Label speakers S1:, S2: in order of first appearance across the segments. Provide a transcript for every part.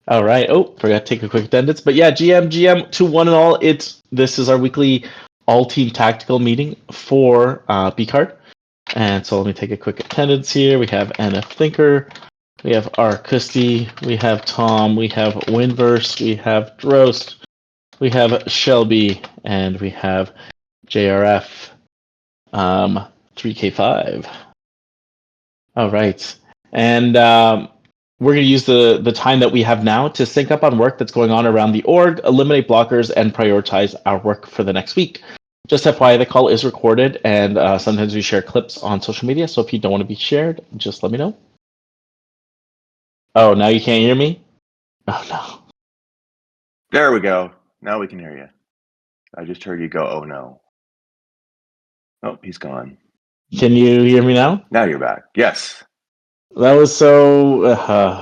S1: All right. Oh, forgot to take a quick attendance. But yeah, GM to one and all. This is our weekly all team tactical meeting for BCard. And so let me take a quick attendance here. We have NF Thinker, we have R. Kusti, we have Tom, we have Winverse, we have Drost, we have Shelby, and we have JRF 3K5. All right. And we're going to use the time that we have now to sync up on work that's going on around the org, eliminate blockers, and prioritize our work for the next week. Just FYI, the call is recorded, and sometimes we share clips on social media, so if you don't want to be shared, just let me know. Oh, now you can't hear me? Oh, no.
S2: There we go. Now we can hear you. I just heard you go, oh, no. Oh, he's gone.
S1: Can you hear me now?
S2: Now you're back. Yes.
S1: That was so...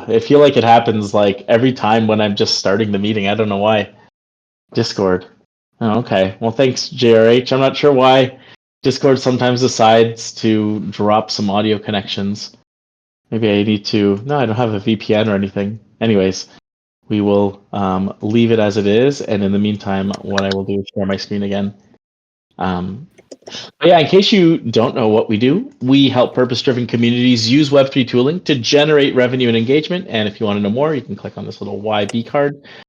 S1: I feel like it happens like every time when I'm just starting the meeting. I don't know why. Discord. Oh, okay. Well, thanks, JRH. I'm not sure why Discord sometimes decides to drop some audio connections. Maybe I need to... No, I don't have a VPN or anything. Anyways, we will leave it as it is. And in the meantime, what I will do is share my screen again. But yeah, in case you don't know what we do, we help purpose-driven communities use Web3 tooling to generate revenue and engagement. And if you want to know more, you can click on this little YB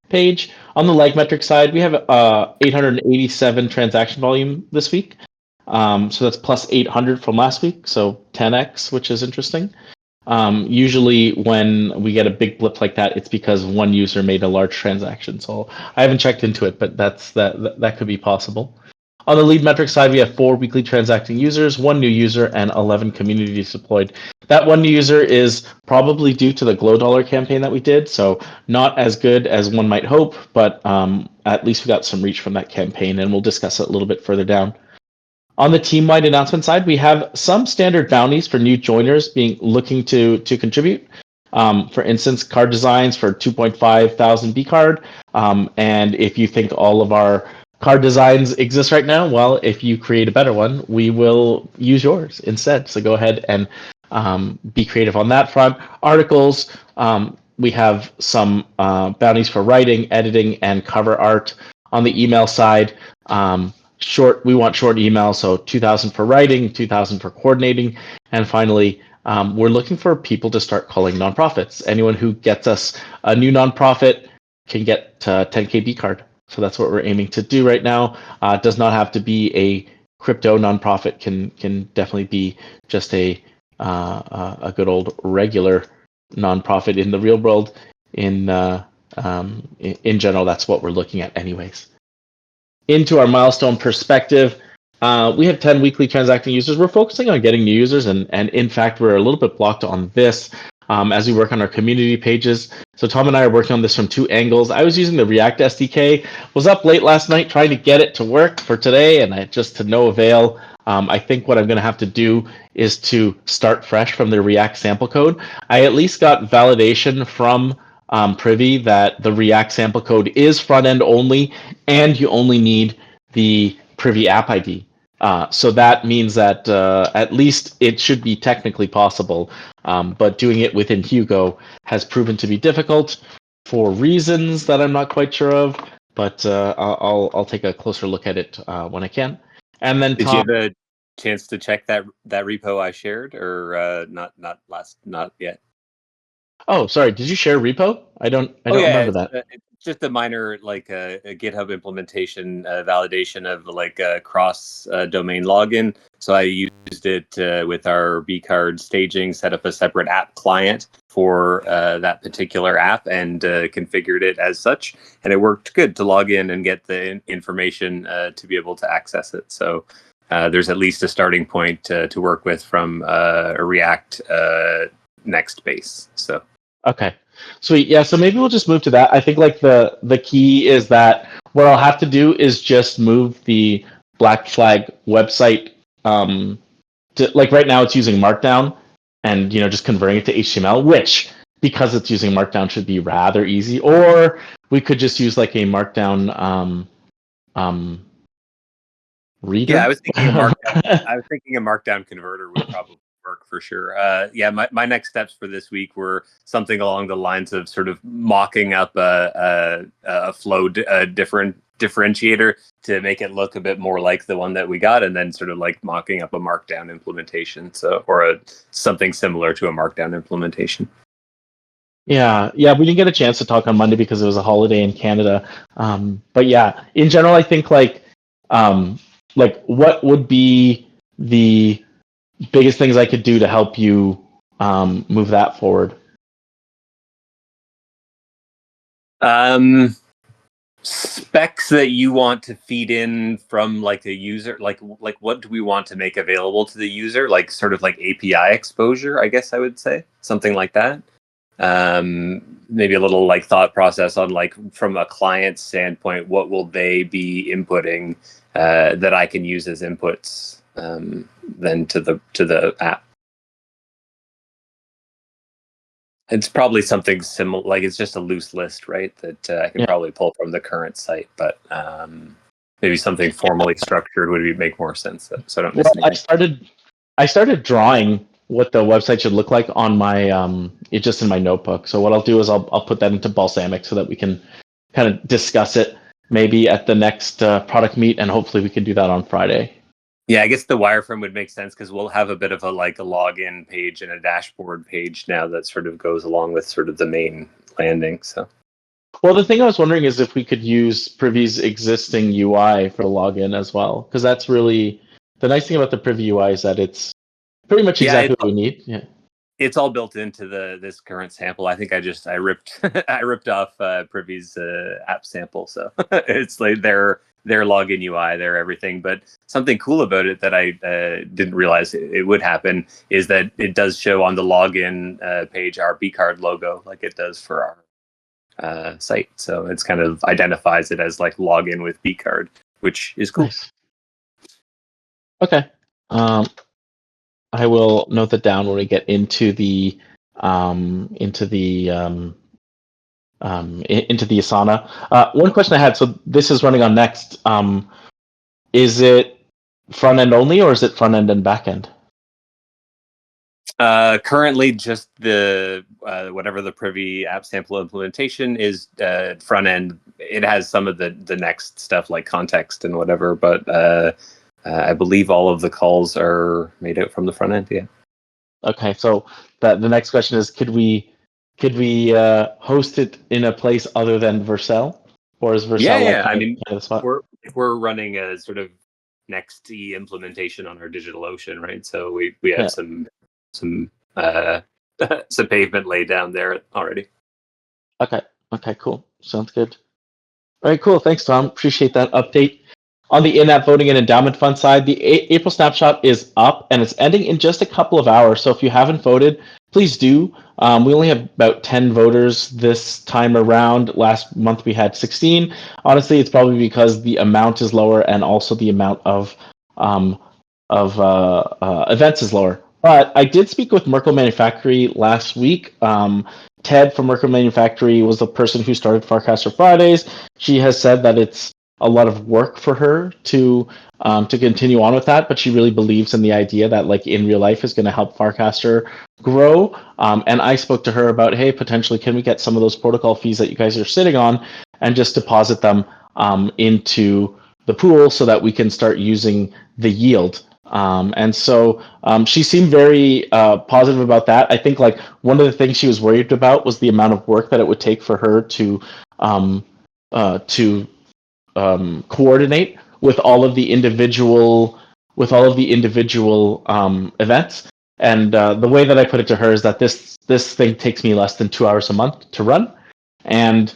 S1: page. On the like metric side, we have 887 transaction volume this week. So that's plus 800 from last week, so 10x, which is interesting. Usually when we get a big blip like that, it's because one user made a large transaction. So I haven't checked into it, but that could be possible. On the lead metric side, we have 4 weekly transacting users, 1 new user, and 11 communities deployed. That 1 new user is probably due to the Glow Dollar campaign that we did, so not as good as one might hope, but at least we got some reach from that campaign, and we'll discuss it a little bit further down. On the team-wide announcement side, we have some standard bounties for new joiners looking to contribute. For instance, card designs for 2.5 thousand BCard, and if you think all of our card designs exist right now, well, if you create a better one, we will use yours instead. So go ahead and be creative on that front. Articles, we have some bounties for writing, editing, and cover art. On the email side, we want short email, so 2,000 for writing, 2,000 for coordinating, and finally, we're looking for people to start calling nonprofits. Anyone who gets us a new nonprofit can get 10K BCard. So that's what we're aiming to do right now. It does not have to be a crypto nonprofit. Can definitely be just a good old regular nonprofit in the real world. In general, that's what we're looking at, anyways. Into our milestone perspective, we have 10 weekly transacting users. We're focusing on getting new users, and in fact, we're a little bit blocked on this. As we work on our community pages. So Tom and I are working on this from 2 angles. I was using the React SDK, was up late last night trying to get it to work for today, and just to no avail. I think what I'm going to have to do is to start fresh from the React sample code. I at least got validation from Privy that the React sample code is front-end only, and you only need the Privy app ID. So that means that at least it should be technically possible, but doing it within Hugo has proven to be difficult for reasons that I'm not quite sure of. But I'll take a closer look at it when I can. And then
S3: Did you have a chance to check that repo I shared, or not yet?
S1: Oh, sorry. Did you share repo? I don't remember that.
S3: It's just a minor a GitHub implementation validation of cross domain login. So I used it with our BCard staging, set up a separate app client for that particular app, and configured it as such. And it worked good to log in and get the information to be able to access it. So there's at least a starting point to work with from a React next base. So.
S1: Okay, sweet. Yeah, so maybe we'll just move to that. I think the key is that what I'll have to do is just move the Black Flag website to, right now it's using Markdown, and just converting it to HTML, which because it's using Markdown should be rather easy. Or we could just use a Markdown reader.
S3: Yeah, I was thinking a Markdown converter would probably work for sure. Yeah, my next steps for this week were something along the lines of sort of mocking up a flow differentiator to make it look a bit more like the one that we got, and then sort of like mocking up a Markdown implementation, something similar to a Markdown implementation.
S1: Yeah, we didn't get a chance to talk on Monday because it was a holiday in Canada. But yeah, in general, I think like what would be the biggest things I could do to help you move that forward?
S3: Specs that you want to feed in from like a user, like what do we want to make available to the user, like sort of like API exposure, I guess I would say something like that. Maybe a little like thought process on like from a client standpoint, what will they be inputting that I can use as inputs then to the app. It's probably something similar, like it's just a loose list, right? That I can probably pull from the current site, but maybe something formally structured would make more sense. So I don't miss anything.
S1: I started drawing what the website should look like on my it's just in my notebook. So what I'll do is I'll put that into Balsamiq so that we can kind of discuss it maybe at the next product meet, and hopefully we can do that on Friday.
S3: Yeah, I guess the wireframe would make sense because we'll have a bit of a login page and a dashboard page now that sort of goes along with sort of the main landing. So,
S1: well, the thing I was wondering is if we could use Privy's existing UI for the login as well, because that's really the nice thing about the Privy UI is that it's pretty much exactly what we need. Yeah,
S3: it's all built into this current sample. I think I ripped I ripped off Privy's app sample, so it's like their login UI, their everything. But something cool about it that I didn't realize it would happen is that it does show on the login page our BCard logo, like it does for our site. So it's kind of identifies it as like login with BCard, which is cool.
S1: Nice. Okay. I will note that down when we get into the Asana. One question I had. So this is running on Next. Is it front end only, or is it front end and back end?
S3: Currently, just the whatever the Privy app sample implementation is front end. It has some of the Next stuff like context and whatever, but I believe all of the calls are made out from the front end. Yeah.
S1: Okay, so the next question is: Could we host it in a place other than Vercel, or is Vercel
S3: I mean,
S1: kind of the spot?
S3: We're running a sort of Next implementation on our DigitalOcean, right? So we have some pavement laid down there already.
S1: Okay, cool. Sounds good. All right, cool. Thanks, Tom. Appreciate that update. On the in-app voting and endowment fund side, the April snapshot is up and it's ending in just a couple of hours. So if you haven't voted, please do. We only have about 10 voters this time around. Last month we had 16. Honestly, it's probably because the amount is lower and also the amount of events is lower. But I did speak with Merkle Manufactory last week. Ted from Merkle Manufactory was the person who started Farcaster Fridays. She has said that it's a lot of work for her to continue on with that, but she really believes in the idea that like in real life is going to help Farcaster grow. And I spoke to her about, hey, potentially can we get some of those protocol fees that you guys are sitting on and just deposit them into the pool so that we can start using the yield. And so she seemed very positive about that. I think like one of the things she was worried about was the amount of work that it would take for her to coordinate with all of the individual events. And the way that I put it to her is that this thing takes me less than 2 hours a month to run. And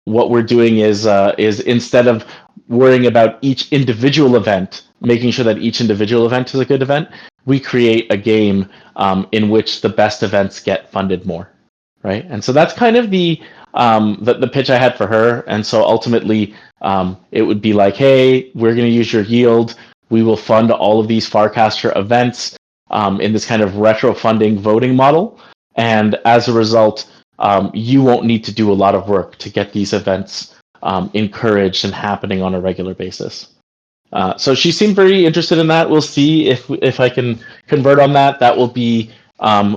S1: what we're doing is instead of worrying about each individual event, making sure that each individual event is a good event, we create a game in which the best events get funded more, right? And so that's kind of the pitch I had for her. And so ultimately, it would be like, hey, we're going to use your yield. We will fund all of these Farcaster events in this kind of retro funding voting model. And as a result, you won't need to do a lot of work to get these events encouraged and happening on a regular basis. So she seemed very interested in that. We'll see if I can convert on that. That will be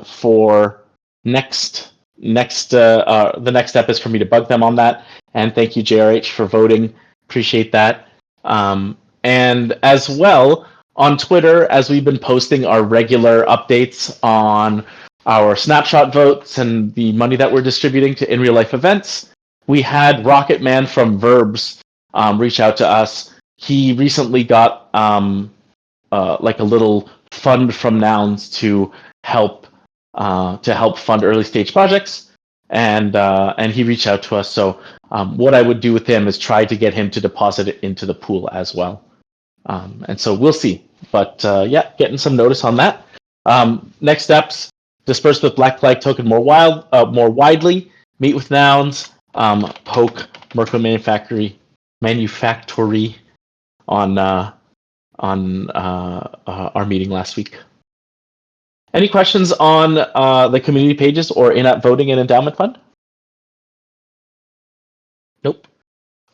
S1: for the next step is for me to bug them on that. And thank you, JRH, for voting. Appreciate that. And as well on Twitter, as we've been posting our regular updates on our snapshot votes and the money that we're distributing to in real life events, we had Rocket Man from Verbs reach out to us. He recently got like a little fund from Nouns to help fund early stage projects, and he reached out to us. So what I would do with him is try to get him to deposit it into the pool as well. And so we'll see. But yeah, getting some notice on that. Next steps: disperse with Black Flag token more widely. Meet with Nouns. Poke Merco Manufactory on our meeting last week. Any questions on the community pages or in-app voting and endowment fund? Nope.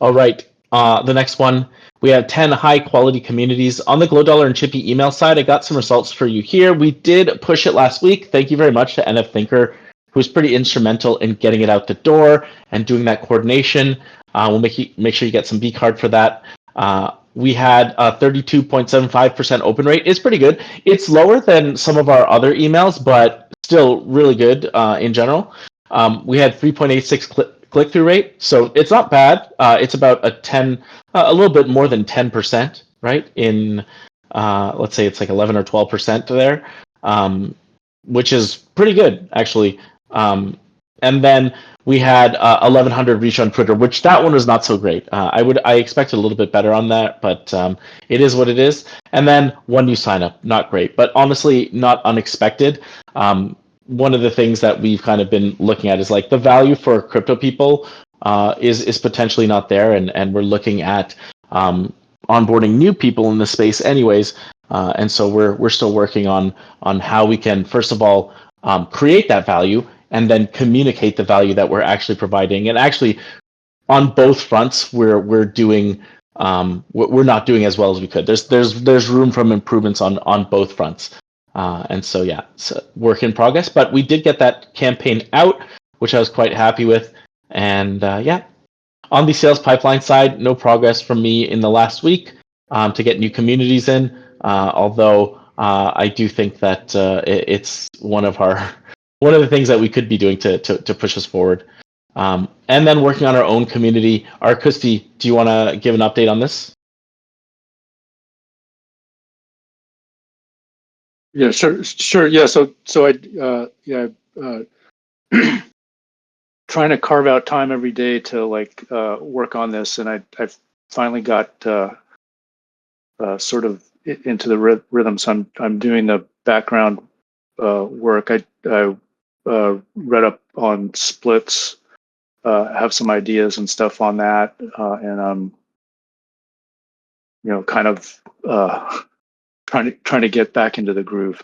S1: All right. The next one, we have 10 high-quality communities. On the Glow Dollar and Chippy email side, I got some results for you here. We did push it last week. Thank you very much to NF Thinker, who was pretty instrumental in getting it out the door and doing that coordination. We'll make sure you get some BCard for that. We had a 32.75% open rate. It's pretty good. It's lower than some of our other emails, but still really good in general. We had 3.86 click-through rate, so it's not bad. It's about a little bit more than 10%, right? In let's say it's like 11 or 12% there, which is pretty good actually. And then we had 1,100 reach on Twitter, which that one was not so great. I expected a little bit better on that, but it is what it is. And then one new sign up, not great, but honestly not unexpected. One of the things that we've kind of been looking at is like the value for crypto people is potentially not there, and we're looking at onboarding new people in the space anyways. And so we're still working on how we can first of all create that value, and then communicate the value that we're actually providing. And actually, on both fronts, we're doing we're not doing as well as we could. There's room for improvements on both fronts. And so yeah, it's a work in progress. But we did get that campaign out, which I was quite happy with. And yeah, on the sales pipeline side, no progress from me in the last week to get new communities in. Although I do think that it's one of the things that we could be doing to push us forward. And then working on our own community. Arkusti, do you want to give an update on this?
S4: Yeah, sure. Yeah, so I trying to carve out time every day to work on this, and I've finally got sort of into the rhythm. So I'm doing the background work. I read up on splits, have some ideas and stuff on that, and I'm kind of trying to get back into the groove.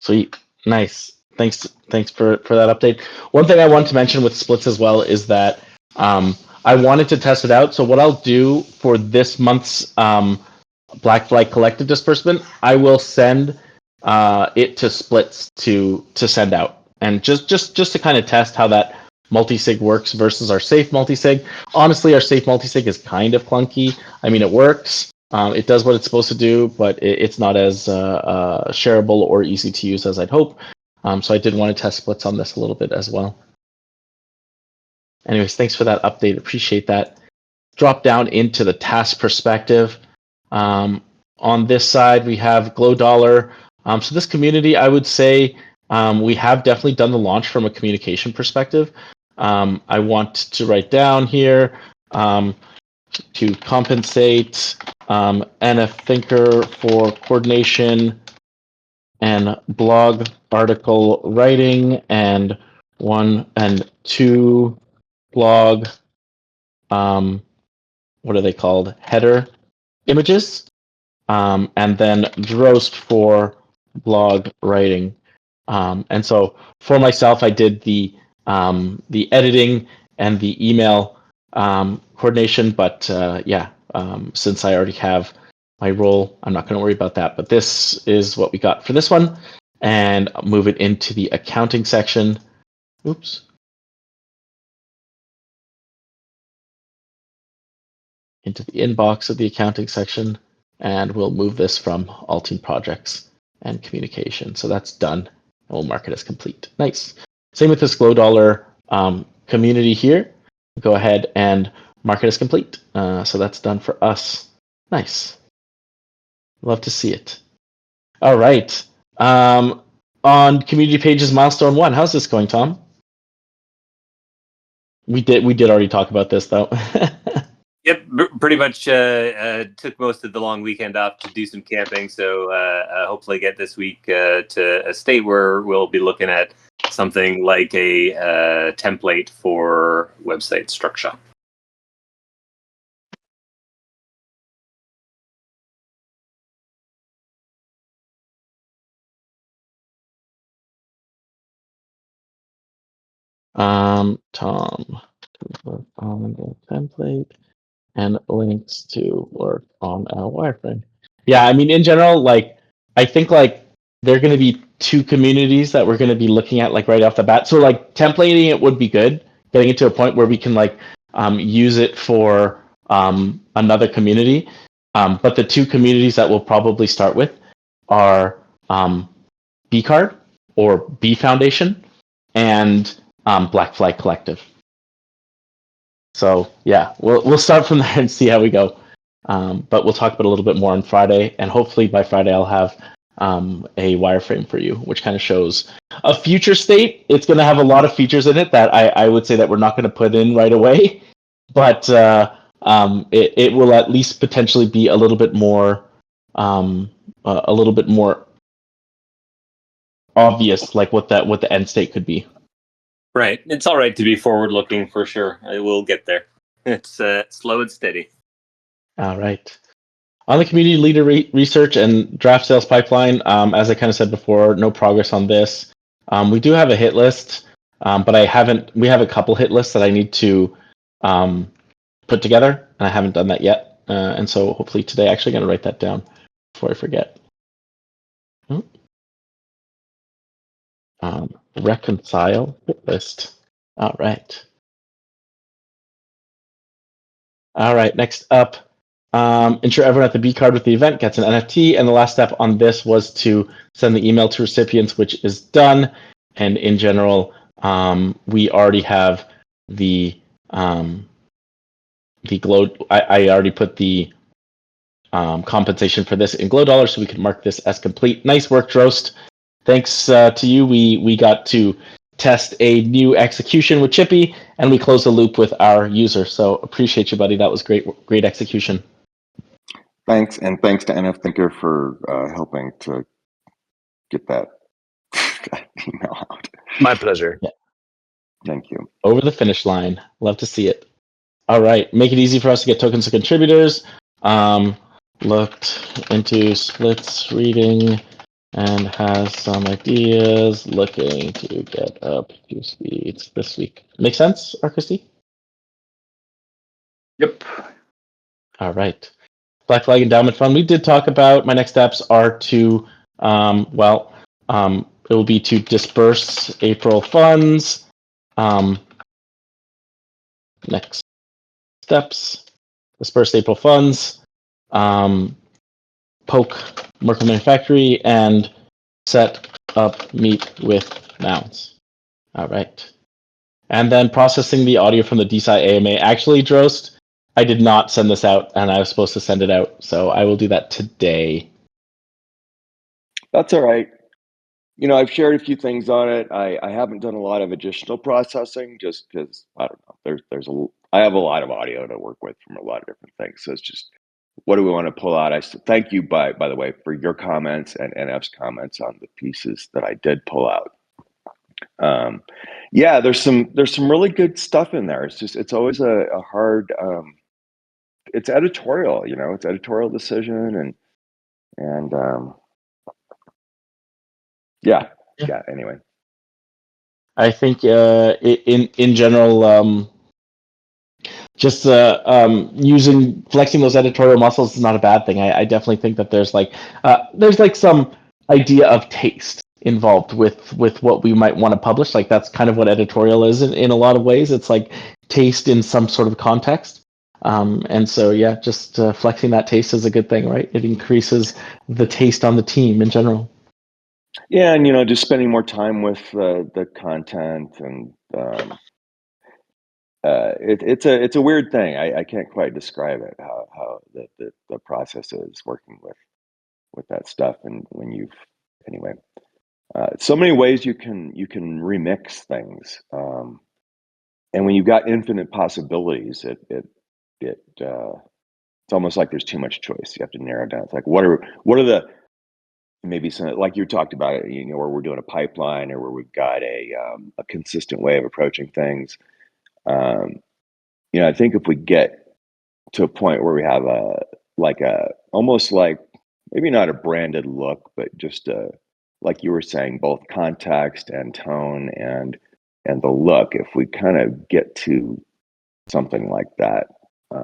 S1: Sweet, nice. Thanks for that update. One thing I want to mention with splits as well is that I wanted to test it out. So what I'll do for this month's Black Flag Collective disbursement, I will send it to splits to send out, and just to kind of test how that multi-sig works versus our safe multi-sig. Honestly, our safe multi-sig is kind of clunky. I mean, it works. It does what it's supposed to do, but it's not as shareable or easy to use as I'd hope. So I did want to test splits on this a little bit as well. Anyways, thanks for that update. Appreciate that. Drop down into the task perspective. On this side, we have Glow Dollar. So this community, I would say we have definitely done the launch from a communication perspective. I want to write down here to compensate NF Thinker for coordination and blog article writing, and 1 and 2 blog, what are they called? Header images, and then Drost for blog writing. And so for myself, I did the editing and the email coordination, but yeah, since I already have my role, I'm not going to worry about that. But this is what we got for this one, and I'll move it into the accounting section. Oops. Into the inbox of the accounting section, and we'll move this from all team projects and communication. So that's done, and we'll mark it as complete. Nice. Same with this Glow Dollar community here. Go ahead and mark it as complete. So that's done for us. Nice. Love to see it. All right. On community pages, milestone 1. How's this going, Tom? We did already talk about this though.
S3: Yep, pretty much took most of the long weekend off to do some camping. So hopefully get this week to a state where we'll be looking at something like a template for website structure.
S1: Tom, work on the template and links to work on a wireframe. Yeah, I mean, in general, like, I think like there are going to be 2 communities that we're going to be looking at like right off the bat. So like templating it would be good, getting it to a point where we can like use it for another community. But the 2 communities that we'll probably start with are BCard or B Foundation and Black Flag Collective. So yeah, we'll start from there and see how we go. But we'll talk about it a little bit more on Friday, and hopefully by Friday I'll have a wireframe for you, which kind of shows a future state. It's going to have a lot of features in it that I would say that we're not going to put in right away, but it will at least potentially be a little bit more obvious, like what the end state could be.
S3: Right. It's all right to be forward-looking for sure. I will get there. It's slow and steady.
S1: All right. On the community leader research and draft sales pipeline, as I kind of said before, no progress on this. We do have a hit list, but we have a couple hit lists that I need to put together, and I haven't done that yet. And so hopefully today, actually going to write that down before I forget. Reconcile hit list. All right. All right, next up, ensure everyone at the BCard with the event gets an NFT. And the last step on this was to send the email to recipients, which is done. And in general, we already have the Glow. I already put the compensation for this in Glow dollars, so we can mark this as complete. Nice work, Drost. Thanks to you, we got to test a new execution with Chippy, and we closed the loop with our user. So appreciate you, buddy. That was great execution.
S2: Thanks, and thanks to NF Thinker for helping to get that email out.
S5: My pleasure.
S1: Yeah.
S2: Thank you.
S1: Over the finish line. Love to see it. All right, make it easy for us to get tokens of contributors. Looked into splits reading and has some ideas, looking to get up to speeds this week. Make sense, Christy?
S4: Yep.
S1: All right. Black Flag Endowment Fund. We did talk about my next steps are to, it will be to disperse April funds. Next steps, disperse April funds, poke Merkle Manufactory, and set up meet with Mounds. All right. And then processing the audio from the DSI AMA. Actually, Drost, I did not send this out, and I was supposed to send it out, so I will do that today.
S2: That's all right. You know, I've shared a few things on it. I haven't done a lot of additional processing just because I don't know. I have a lot of audio to work with from a lot of different things. So it's just, what do we want to pull out? I thank you by the way for your comments and NF's comments on the pieces that I did pull out. Yeah, there's some really good stuff in there. It's always a hard. It's editorial, you know. It's editorial decision and yeah. Anyway,
S1: I think in general, just flexing those editorial muscles is not a bad thing. I definitely think that there's like some idea of taste involved with what we might want to publish. Like that's kind of what editorial is in a lot of ways. It's like taste in some sort of context. And so yeah, just flexing that taste is a good thing, right? It increases the taste on the team in general.
S2: Yeah, and just spending more time with the content, and it's a weird thing. I can't quite describe it, how the process is working with that stuff. And when you've anyway, so many ways you can remix things, and when you've got infinite possibilities, it's almost like there's too much choice. You have to narrow down. It's like what are the maybe some, like you talked about it, where we're doing a pipeline, or where we've got a consistent way of approaching things. I think if we get to a point where we have almost like maybe not a branded look, but just like you were saying, both context and tone and the look. If we kind of get to something like that, I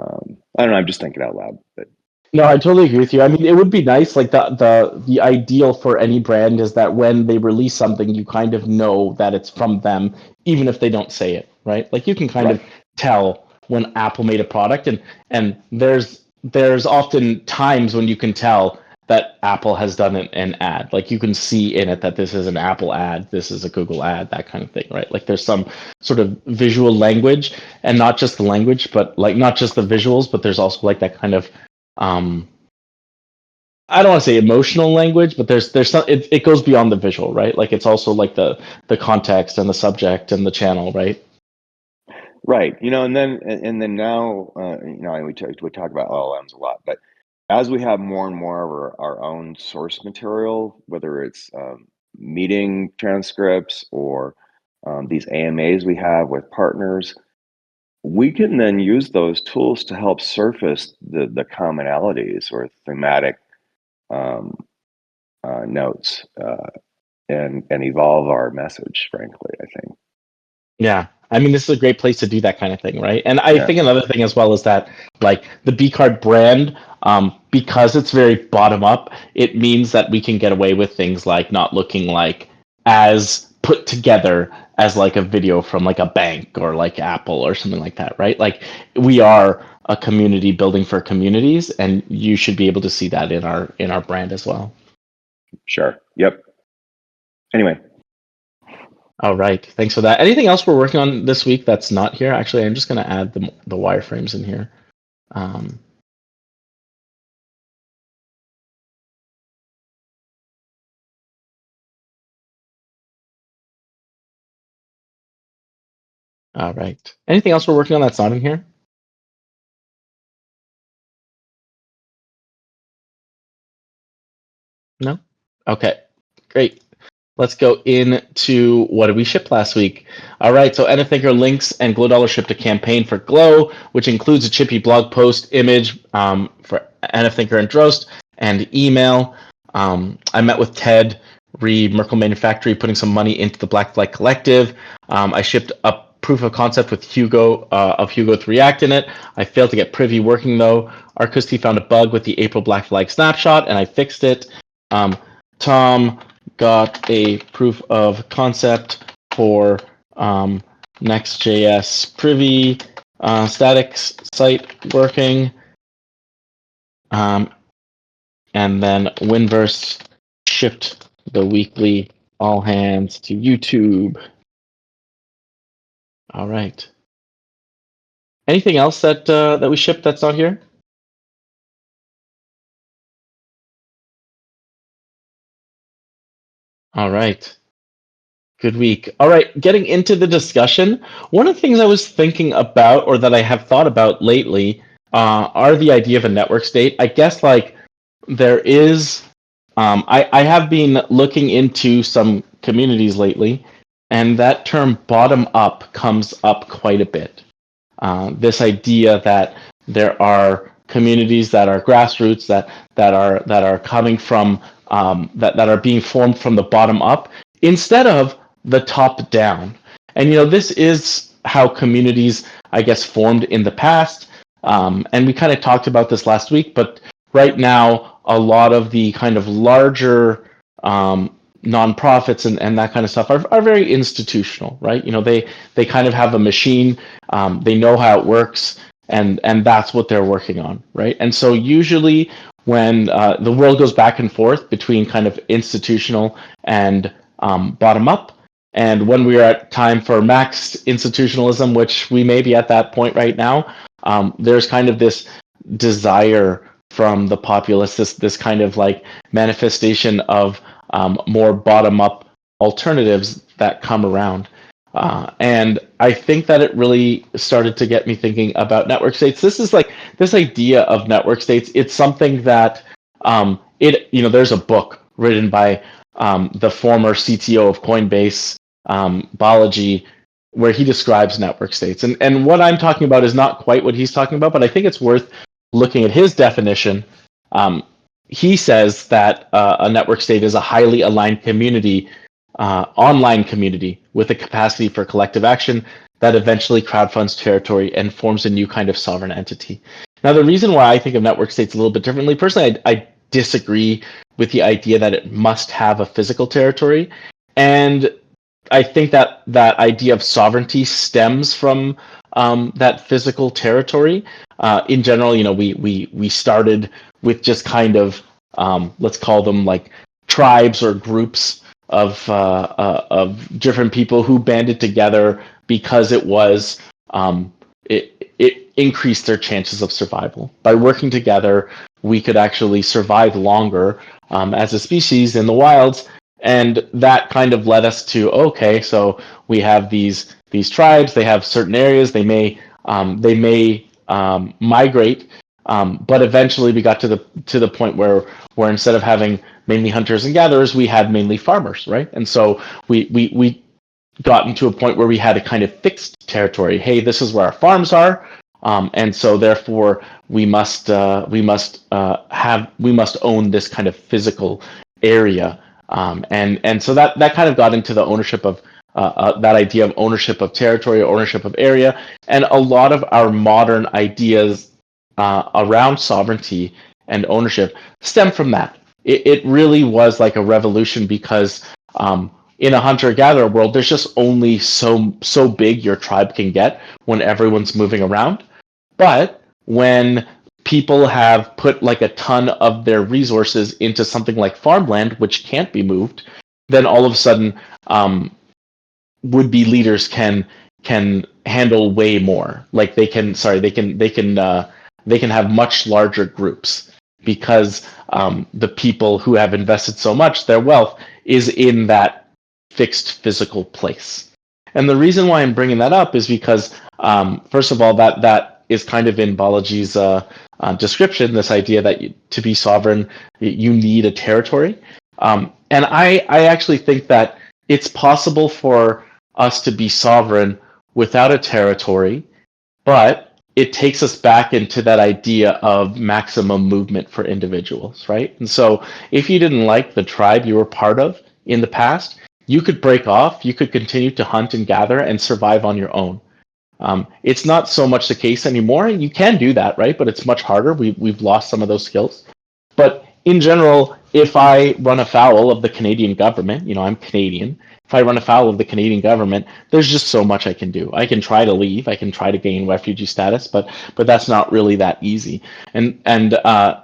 S2: don't know. I'm just thinking out loud, but.
S1: No, I totally agree with you. I mean, it would be nice. Like the ideal for any brand is that when they release something, you kind of know that it's from them, even if they don't say it, right? Like you can kind of tell when Apple made a product, and there's often times when you can tell that Apple has done an ad. Like you can see in it that this is an Apple ad, this is a Google ad, that kind of thing, right? Like there's some sort of visual language, and not just the language, but like not just the visuals, but there's also like that kind of I don't want to say emotional language, but there's some, it goes beyond the visual, right? Like it's also like the context and the subject and the channel, right?
S2: Right. And then now, we talk about LLMs a lot, but as we have more and more of our own source material, whether it's meeting transcripts or these AMAs we have with partners, we can then use those tools to help surface the commonalities or thematic notes, and evolve our message, frankly, I think.
S1: Yeah. I mean, this is a great place to do that kind of thing, right? And I think another thing as well is that like the BCard brand, because it's very bottom up, it means that we can get away with things like not looking like as put together as like a video from like a bank or like Apple or something like that, right? Like we are a community building for communities, and you should be able to see that in our brand as well.
S2: Sure. Yep. Anyway.
S1: All right. Thanks for that. Anything else we're working on this week that's not here? Actually, I'm just going to add the wireframes in here. All right. Anything else we're working on that's not in here? No? Okay. Great. Let's go into what did we ship last week. All right, so NFThinker links and Glow Dollar shipped a campaign for Glow, which includes a chippy blog post image for NFThinker and Drost, and email. I met with Ted Reed, Merkle Manufactory, putting some money into the Black Flag Collective. I shipped a proof of concept with Hugo of Hugo with React in it. I failed to get Privy working though. Arcusty found a bug with the April Black Flag snapshot, and I fixed it. Tom got a proof of concept for Next.js Privy static site working. And then Winverse shipped the weekly all hands to YouTube. All right. Anything else that we shipped that's not here? All right. Good week. All right, getting into the discussion. One of the things I was thinking about, or that I have thought about lately, are the idea of a network state. I guess like there is, I have been looking into some communities lately, and that term bottom up comes up quite a bit. This idea that there are communities that are grassroots that are coming from that are being formed from the bottom up instead of the top down. And this is how communities, I guess, formed in the past. And we kind of talked about this last week, but right now, a lot of the kind of larger nonprofits and that kind of stuff are very institutional, right? They kind of have a machine, they know how it works, and that's what they're working on, right? And so usually when the world goes back and forth between kind of institutional and bottom up, and when we are at time for max institutionalism, which we may be at that point right now, there's kind of this desire from the populace, this kind of like manifestation of more bottom-up alternatives that come around. And I think that it really started to get me thinking about network states. This is like this idea of network states. It's something that there's a book written by the former CTO of Coinbase, Balaji, where he describes network states. And what I'm talking about is not quite what he's talking about, but I think it's worth looking at his definition. He says that a network state is a highly aligned community, online community with a capacity for collective action that eventually crowdfunds territory and forms a new kind of sovereign entity. Now, the reason why I think of network states a little bit differently, personally, I disagree with the idea that it must have a physical territory. And I think that idea of sovereignty stems from that physical territory. In general, we started with just kind of let's call them like tribes or groups of different people who banded together because it was it increased their chances of survival. By working together, we could actually survive longer as a species in the wilds. And that kind of led us to, okay, so we have these tribes. They have certain areas. They may migrate, but eventually we got to the point where instead of having mainly hunters and gatherers, we had mainly farmers, right? And so we got into a point where we had a kind of fixed territory. Hey, this is where our farms are, and so therefore we must own this kind of physical area. And so that kind of got into the ownership of that idea of ownership of territory, ownership of area, and a lot of our modern ideas around sovereignty and ownership stem from that. It really was like a revolution because in a hunter-gatherer world, there's just only so big your tribe can get when everyone's moving around. But when people have put like a ton of their resources into something like farmland, which can't be moved, then all of a sudden, would-be leaders can handle way more. Like they can have much larger groups because the people who have invested so much, their wealth is in that fixed physical place. And the reason why I'm bringing that up is because, first of all, that is kind of in Balaji's description, this idea that to be sovereign, you need a territory. And I actually think that it's possible for us to be sovereign without a territory, but it takes us back into that idea of maximum movement for individuals, right? And so if you didn't like the tribe you were part of in the past, you could break off, you could continue to hunt and gather and survive on your own. It's not so much the case anymore. You can do that, right? But it's much harder. We've lost some of those skills. But in general, if I run afoul of the Canadian government, I'm Canadian. If I run afoul of the Canadian government, there's just so much I can do. I can try to leave. I can try to gain refugee status, but that's not really that easy. And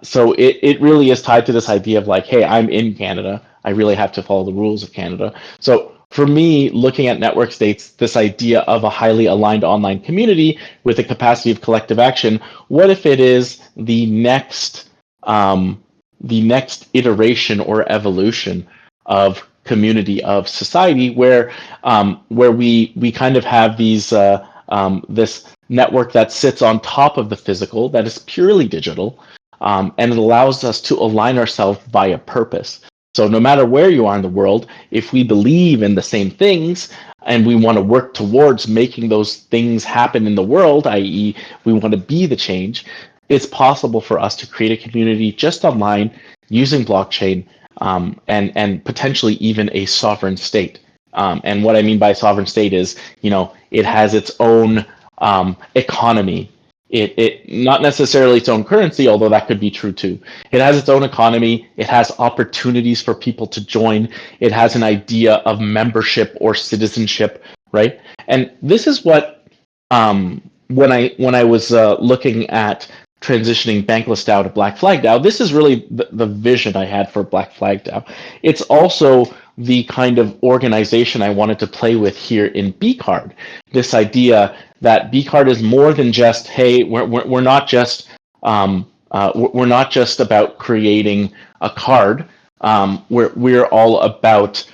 S1: so it really is tied to this idea of like, hey, I'm in Canada. I really have to follow the rules of Canada. So for me, looking at network states, this idea of a highly aligned online community with a capacity of collective action, what if it is the next iteration or evolution of community, of society, where we kind of have these this network that sits on top of the physical, that is purely digital, and it allows us to align ourselves via purpose. So no matter where you are in the world, if we believe in the same things and we want to work towards making those things happen in the world, i.e. we want to be the change, it's possible for us to create a community just online using blockchain and potentially even a sovereign state And what I mean by sovereign state is, it has its own economy. It not necessarily its own currency, although that could be true too. It has its own economy. It has opportunities for people to join. It has an idea of membership or citizenship, right? And this is what when I was looking at transitioning Bankless DAO to Black Flag DAO, this is really the vision I had for Black Flag DAO. It's also the kind of organization I wanted to play with here in BCard. This idea that BCard is more than just, hey, we're not just we're not just about creating a card. We're all about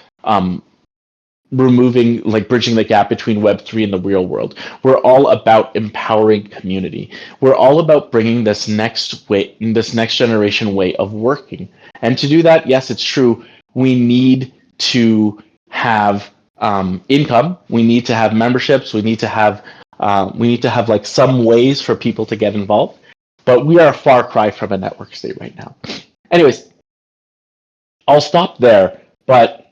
S1: removing, like, bridging the gap between Web3 and the real world. We're all about empowering community. We're all about bringing this next generation way of working. And to do that, yes, it's true, we need to have income. We need to have memberships. We need to have like some ways for people to get involved. But we are a far cry from a network state right now. Anyways, I'll stop there. But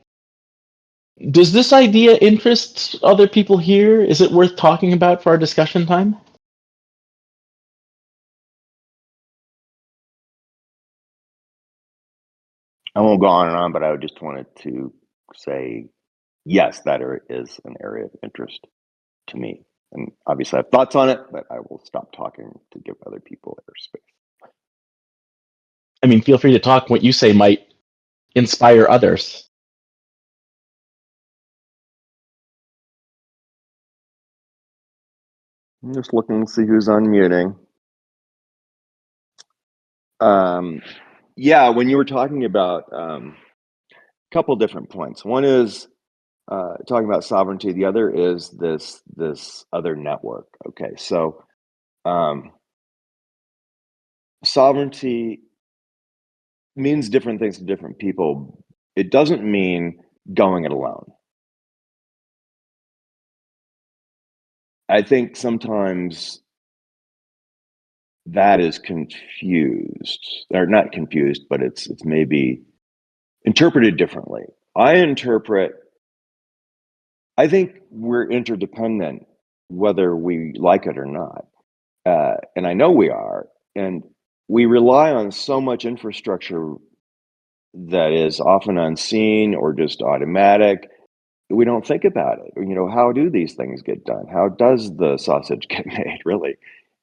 S1: does this idea interest other people here? Is it worth talking about for our discussion time?
S2: I won't go on and on, but I just wanted to say, yes, that is an area of interest to me. And obviously I have thoughts on it, but I will stop talking to give other people their space.
S1: I mean, feel free to talk. What you say might inspire others.
S2: I'm just looking to see who's unmuting. Yeah, when you were talking about a couple different points. One is talking about sovereignty. The other is this other network. Okay, so sovereignty means different things to different people. It doesn't mean going it alone. I think sometimes that is confused, or not confused, but it's maybe interpreted differently. I think we're interdependent, whether we like it or not. And I know we are. And we rely on so much infrastructure that is often unseen or just automatic. We don't think about it. How do these things get done? How does the sausage get made, really?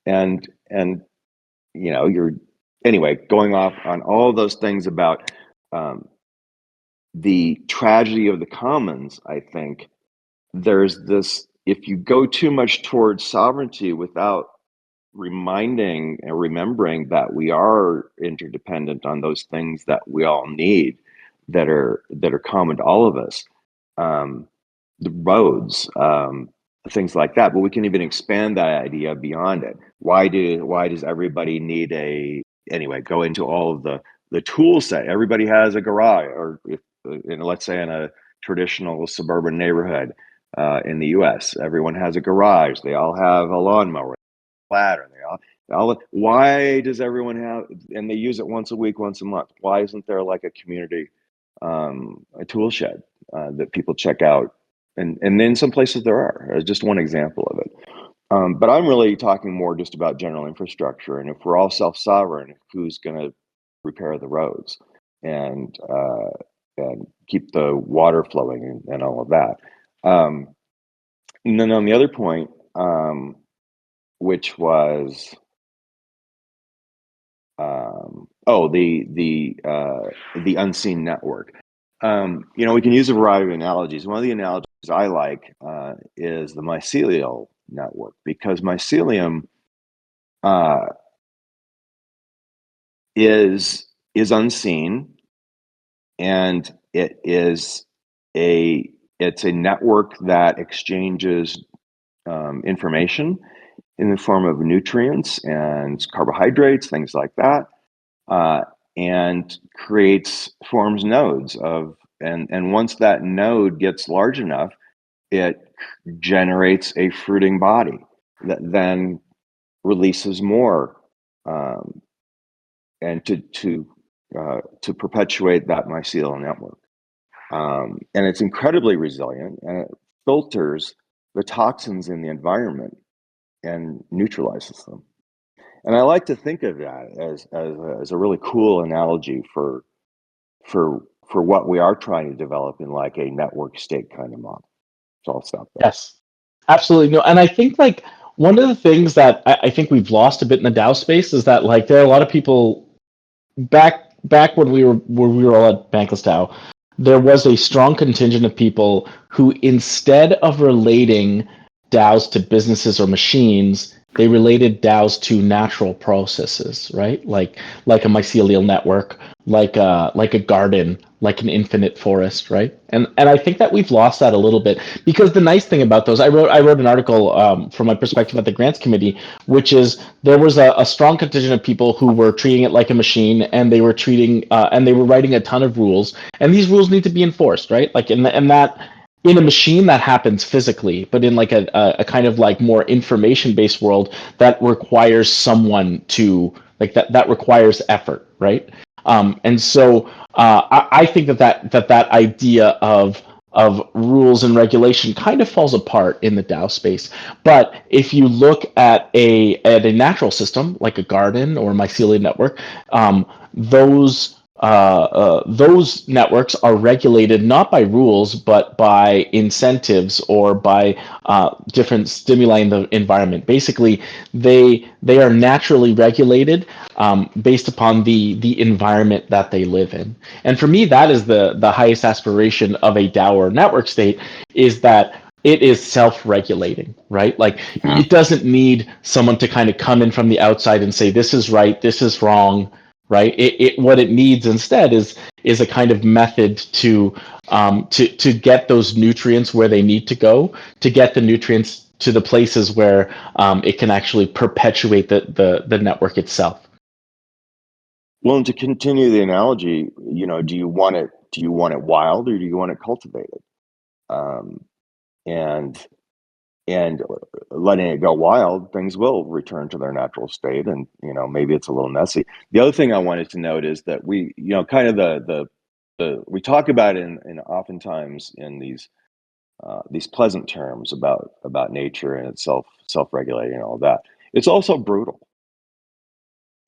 S2: And you're anyway going off on all those things about the tragedy of the commons. I think there's this, if you go too much towards sovereignty without reminding and remembering that we are interdependent on those things that we all need, that are common to all of us, the roads, things like that. But we can even expand that idea beyond it. Why does everybody need anyway, go into all of the tool set? Everybody has a garage, or let's say in a traditional suburban neighborhood in the US, everyone has a garage. They all have a lawnmower, ladder. They all. Why does everyone have? And they use it once a week, once a month. Why isn't there like a community, a tool shed that people check out? And in some places there are. Just one example of it. But I'm really talking more just about general infrastructure. And if we're all self-sovereign, who's going to repair the roads and keep the water flowing and all of that? And then on the other point, which was the unseen network. We can use a variety of analogies. One of the analogies I like is the mycelial network, because mycelium is unseen, and it's a network that exchanges information in the form of nutrients and carbohydrates, things like that, and forms nodes of, and once that node gets large enough, it generates a fruiting body that then releases more, and to perpetuate that mycelial network. And it's incredibly resilient, and it filters the toxins in the environment and neutralizes them. And I like to think of that as a really cool analogy for what we are trying to develop in like a network state kind of model. So I'll stop there.
S1: Yes, absolutely. No, and I think like one of the things that I think we've lost a bit in the DAO space is that like there are a lot of people back when we were all at Bankless DAO, there was a strong contingent of people who, instead of relating DAOs to businesses or machines, they related DAOs to natural processes, right? Like a mycelial network, like a garden, like an infinite forest, right? And I think that we've lost that a little bit, because the nice thing about those, I wrote an article from my perspective at the grants committee, which is there was a strong contingent of people who were treating it like a machine, and they were writing a ton of rules, and these rules need to be enforced, right? Like in a machine that happens physically, but in like a kind of like more information-based world that requires someone to like that requires effort, right? And so I think that idea of rules and regulation kind of falls apart in the DAO space. But if you look at a natural system like a garden or a mycelial network, those networks are regulated not by rules but by incentives or by different stimuli in the environment. Basically, they are naturally regulated based upon the environment that they live in. And for me, that is the highest aspiration of a DAO or network state, is that it is self-regulating, right? Like it doesn't need someone to kind of come in from the outside and say, this is right, this is wrong, right? What it needs instead is a kind of method to get those nutrients where they need to go, to get the nutrients to the places where it can actually perpetuate the network itself.
S2: Well, and to continue the analogy, do you want it wild, or do you want it cultivated? And letting it go wild, things will return to their natural state, and maybe it's a little messy. The other thing I wanted to note is that we, kind of the we talk about it in oftentimes in these pleasant terms about nature and it's self-regulating and all that. It's also brutal.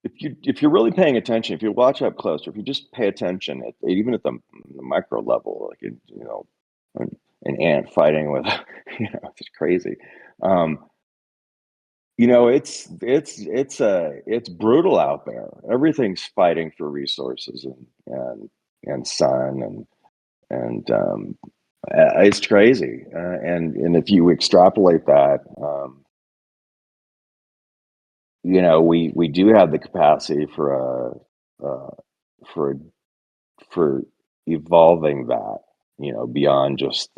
S2: If you're really paying attention, if you watch up close, or if you just pay attention even at the micro level, like an ant fighting with, it's crazy. It's brutal out there. Everything's fighting for resources and sun and it's crazy. And if you extrapolate that, we do have the capacity for evolving that, beyond just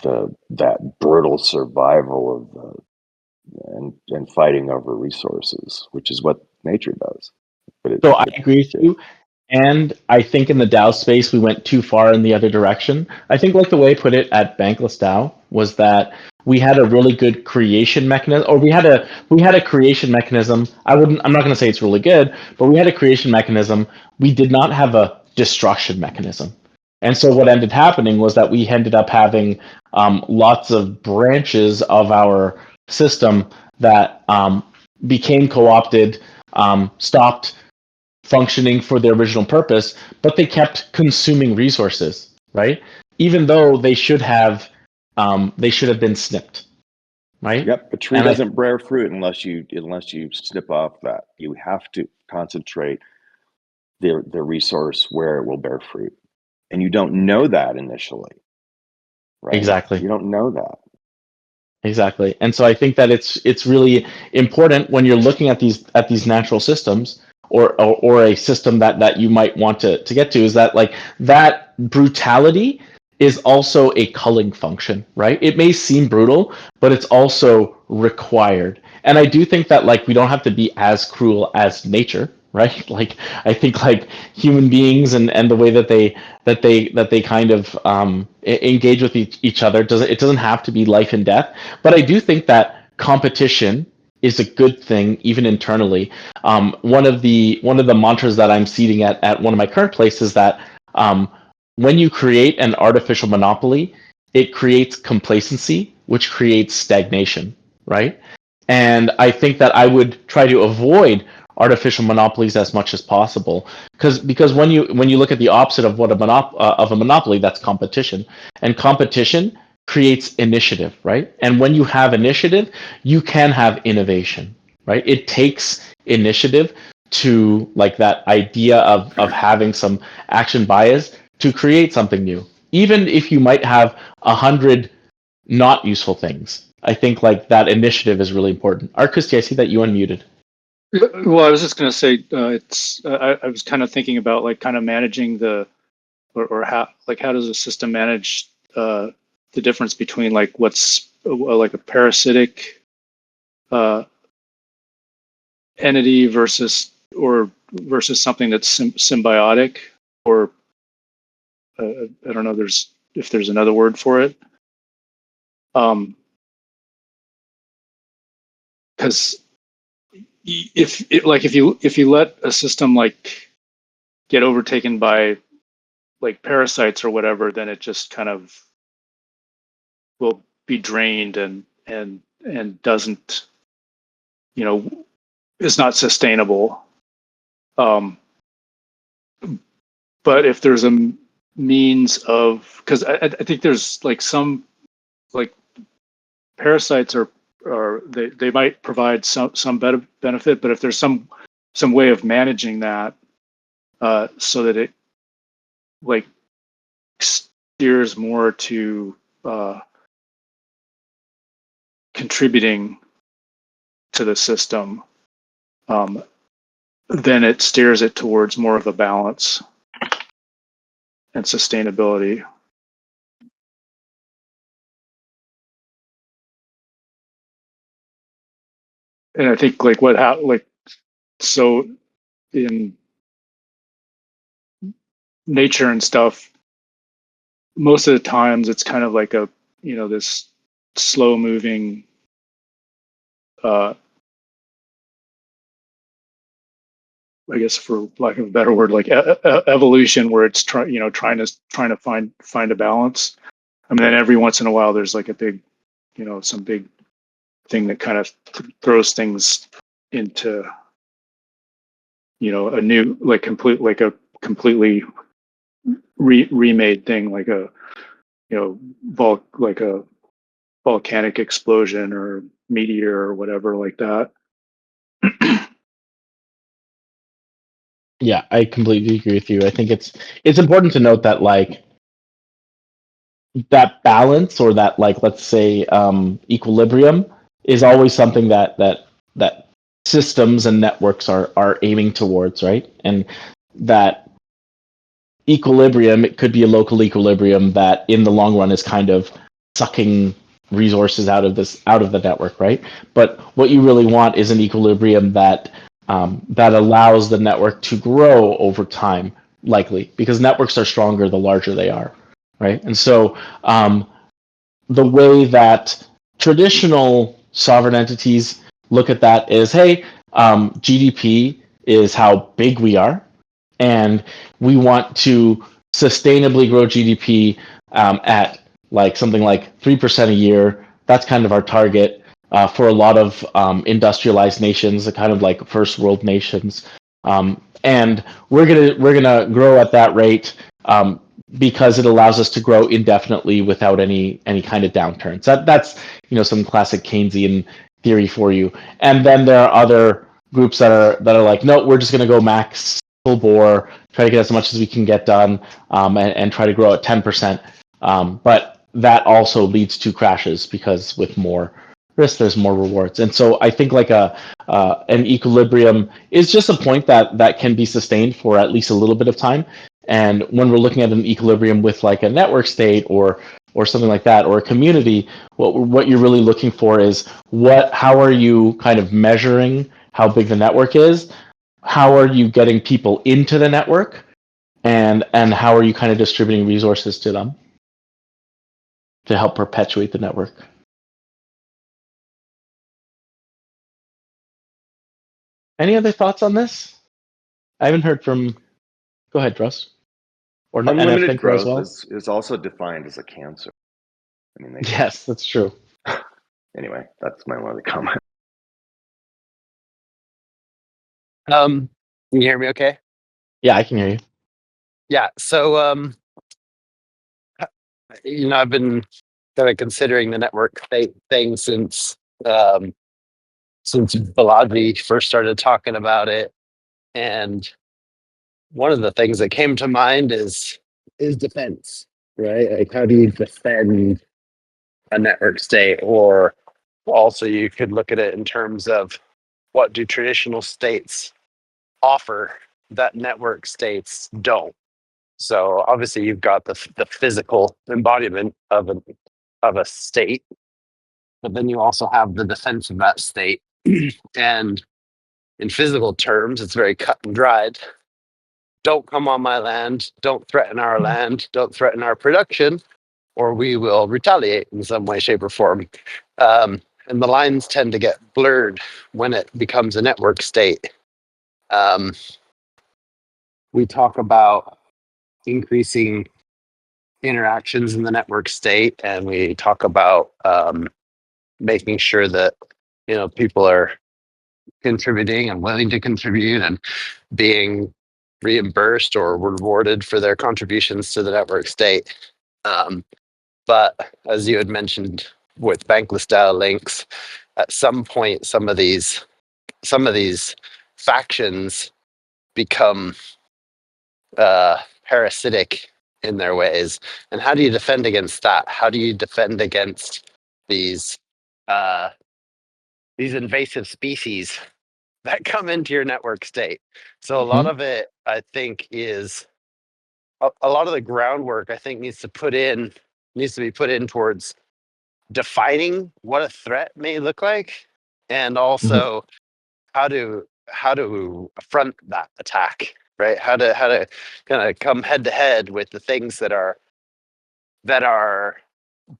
S2: that brutal survival of and fighting over resources, which is what nature does.
S1: So I agree with you. And I think in the DAO space, we went too far in the other direction. I think like the way I put it at Bankless DAO was that we had a really good creation mechanism, or we had a creation mechanism. I'm not going to say it's really good, but we had a creation mechanism. We did not have a destruction mechanism. And so what ended happening was that we ended up having lots of branches of our system that became co-opted, stopped functioning for their original purpose, but they kept consuming resources, right? Even though they should have been snipped, right?
S2: Yep, a tree doesn't bear fruit unless you snip off that. You have to concentrate the resource where it will bear fruit, and you don't know that initially, right?
S1: Exactly.
S2: You don't know that.
S1: Exactly. And so I think that it's really important when you're looking at these natural systems, or a system that you might want to get to, is that like that brutality is also a culling function, right? It may seem brutal, but it's also required. And I do think that like we don't have to be as cruel as nature, right? Like I think like human beings and the way that they kind of engage with each other, it doesn't have to be life and death. But I do think that competition is a good thing, even internally. One of the mantras that I'm seeding at one of my current places is that When you create an artificial monopoly, it creates complacency, which creates stagnation, right? And I think that I would try to avoid artificial monopolies as much as possible, because when you look at the opposite of what a monopoly, that's competition, and competition creates initiative, right? And when you have initiative, you can have innovation, right? It takes initiative to, like, that idea of having some action bias to create something new, even if you might have 100 not useful things. I think like that initiative is really important. Christy, I see that you unmuted.
S4: Well, I was just going to say, I was kind of thinking about like kind of managing or how does a system manage the difference between like what's like a parasitic entity versus something that's symbiotic, or I don't know if there's another word for it. Because if you let a system like get overtaken by like parasites or whatever, then it just kind of will be drained and doesn't, is not sustainable. But if there's a means of, because I think there's like some like parasites are they might provide some better benefit, but if there's some way of managing that so that it like steers more to contributing to the system, then it steers it towards more of a balance and sustainability. And I think like so in nature and stuff, most of the times it's kind of like a, this slow moving I guess for lack of a better word, like evolution, where it's trying to find a balance. I mean, then every once in a while there's like a big, some big thing that kind of throws things into, a new, like a completely remade thing, like a, like a volcanic explosion or meteor or whatever like that.
S1: Yeah, I completely agree with you. I think it's important to note that like that balance, or that, like, let's say equilibrium, is always something that systems and networks are aiming towards, right? And that equilibrium, it could be a local equilibrium that in the long run is kind of sucking resources out of the network, right? But what you really want is an equilibrium that that allows the network to grow over time, likely, because networks are stronger the larger they are, right? And so the way that traditional sovereign entities look at that is, hey, GDP is how big we are, and we want to sustainably grow GDP at like something like 3% a year. That's kind of our target for a lot of industrialized nations, the kind of like first world nations, and we're gonna grow at that rate because it allows us to grow indefinitely without any kind of downturns. That's some classic Keynesian theory for you. And then there are other groups that are like, no, we're just gonna go max full bore, try to get as much as we can get done, and try to grow at 10%. But that also leads to crashes, because with more risk, there's more rewards. And so I think like an equilibrium is just a point that can be sustained for at least a little bit of time. And when we're looking at an equilibrium with like a network state or something like that, or a community, what you're really looking for is how are you kind of measuring how big the network is? How are you getting people into the network, and how are you kind of distributing resources to them to help perpetuate the network? Any other thoughts on this? I haven't heard from. Go ahead, Russ. or
S2: Unlimited
S1: NF as
S2: growth
S1: well.
S2: is also defined as a cancer. I mean,
S1: Yes, that's true.
S2: Anyway, that's my only comment.
S5: Can you hear me okay?
S1: Yeah, I can hear you.
S5: Yeah. So, I've been kind of considering the network thing since Balaji first started talking about it. And one of the things that came to mind is defense, right? Like, how do you defend a network state? Or also, you could look at it in terms of what do traditional states offer that network states don't. So obviously, you've got the physical embodiment of a state, but then you also have the defense of that state. And in physical terms, it's very cut and dried. Don't come on my land. Don't threaten our land. Don't threaten our production, or we will retaliate in some way, shape, or form. And the lines tend to get blurred when it becomes a network state. We talk about increasing interactions in the network state, and we talk about making sure that people are contributing and willing to contribute and being reimbursed or rewarded for their contributions to the network state. But as you had mentioned with bankless style links, at some point some of these factions become parasitic in their ways. And how do you defend against that? How do you defend against these invasive species that come into your network state? So a lot of it, I think, is a lot of the groundwork, I think, needs to be put in towards defining what a threat may look like, and also how to front that attack, right? How to kind of come head to head with the things that are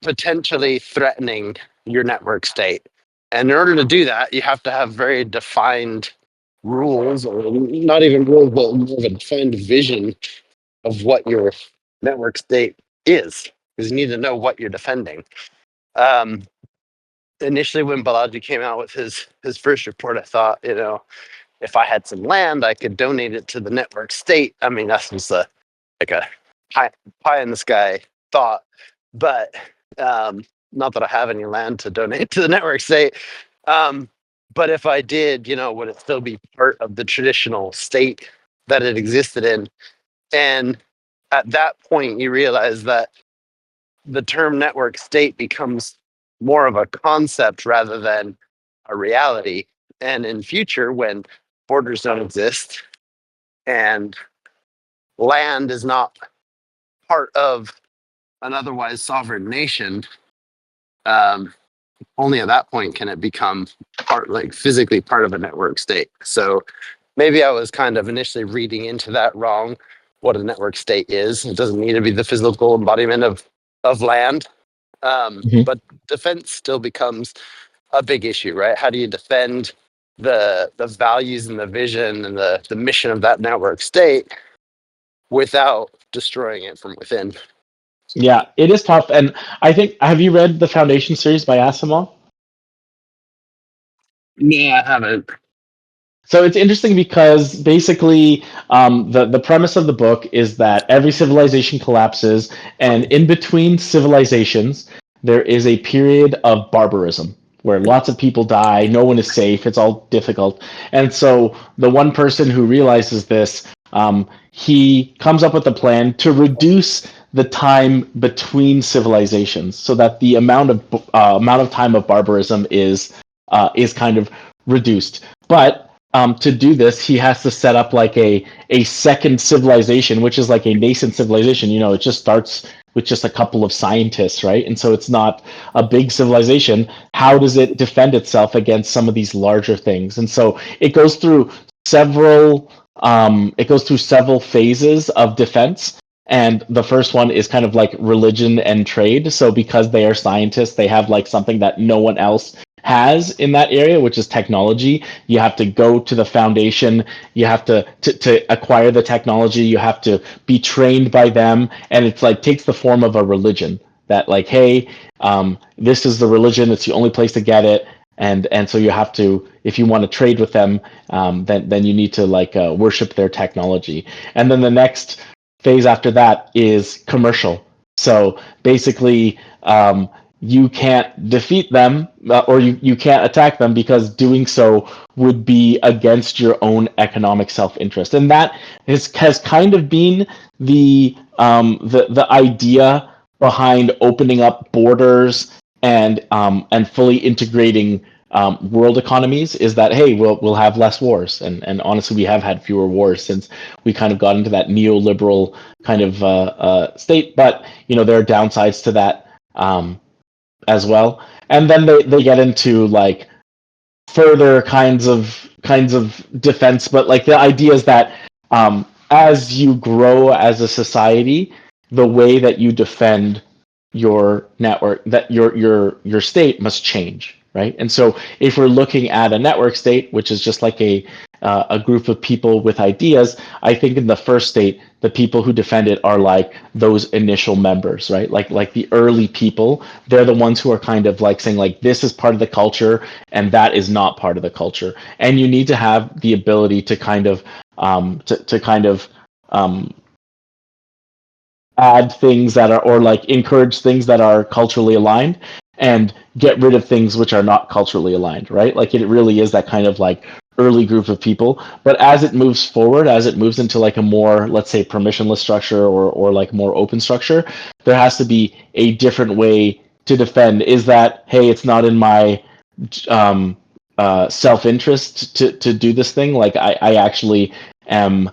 S5: potentially threatening your network state. And in order to do that, you have to have very defined rules, or not even rules, but more of a defined vision of what your network state is, because you need to know what you're defending. Initially, when Balaji came out with his first report, I thought, if I had some land, I could donate it to the network state. I mean, that's just like a pie in the sky thought, but not that I have any land to donate to the network state. But if I did, would it still be part of the traditional state that it existed in? And at that point, you realize that the term network state becomes more of a concept rather than a reality. And in future, when borders don't exist and land is not part of an otherwise sovereign nation, only at that point can it become physically part of a network state. So maybe I was kind of initially reading into that wrong, what a network state is. It doesn't need to be the physical embodiment of land. But defense still becomes a big issue, right? How do you defend the values and the vision and the mission of that network state without destroying it from within?
S1: Yeah, it is tough. And I think, have you read the Foundation series by Asimov?
S5: No, I haven't.
S1: So it's interesting because basically the premise of the book is that every civilization collapses, and in between civilizations, there is a period of barbarism where lots of people die, no one is safe, it's all difficult. And so the one person who realizes this, he comes up with a plan to reduce the time between civilizations so that the amount of time of barbarism is kind of reduced. But to do this, he has to set up like a second civilization, which is like a nascent civilization. It just starts with just a couple of scientists, right? And so it's not a big civilization. How does it defend itself against some of these larger things? And so it goes through several phases of defense. And the first one is kind of like religion and trade. So because they are scientists, they have like something that no one else has in that area, which is technology. You have to go to the foundation, you have to acquire the technology, you have to be trained by them, and it's like takes the form of a religion that like, hey, this is the religion, it's the only place to get it. And so you have to, if you want to trade with them, then you need to like worship their technology. And then the next phase after that is commercial. So basically, you can't defeat them or you can't attack them because doing so would be against your own economic self-interest. And that has kind of been the idea behind opening up borders and fully integrating world economies, is that hey, we'll have less wars, and honestly we have had fewer wars since we kind of got into that neoliberal kind of state. But there are downsides to that as well. And then they get into like further kinds of defense, but like the idea is that as you grow as a society, the way that you defend your network, that your state must change, right? And so if we're looking at a network state, which is just like a group of people with ideas, I think in the first state, the people who defend it are like those initial members, right? Like the early people, they're the ones who are kind of like saying like this is part of the culture and that is not part of the culture. And you need to have the ability to kind of add things that are, or like encourage things that are culturally aligned and get rid of things which are not culturally aligned, right? Like it really is that kind of like early group of people. But as it moves forward, as it moves into like a more, let's say, permissionless structure or like more open structure, there has to be a different way to defend. Is that, hey, it's not in my self-interest to do this thing. Like I actually am,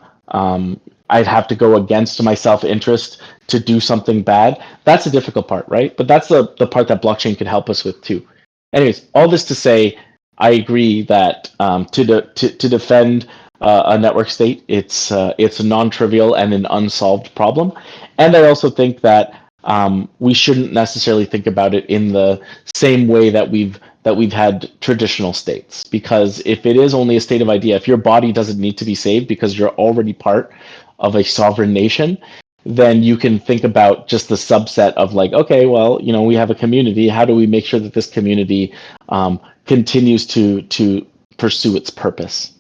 S1: I'd have to go against my self-interest to do something bad. That's a difficult part, right? But that's the part that blockchain could help us with too. Anyways, all this to say, I agree that to defend a network state, it's a non-trivial and an unsolved problem. And I also think that we shouldn't necessarily think about it in the same way that we've had traditional states. Because if it is only a state of idea, if your body doesn't need to be saved because you're already part of a sovereign nation, then you can think about just the subset of like, okay, well, we have a community. How do we make sure that this community continues to pursue its purpose?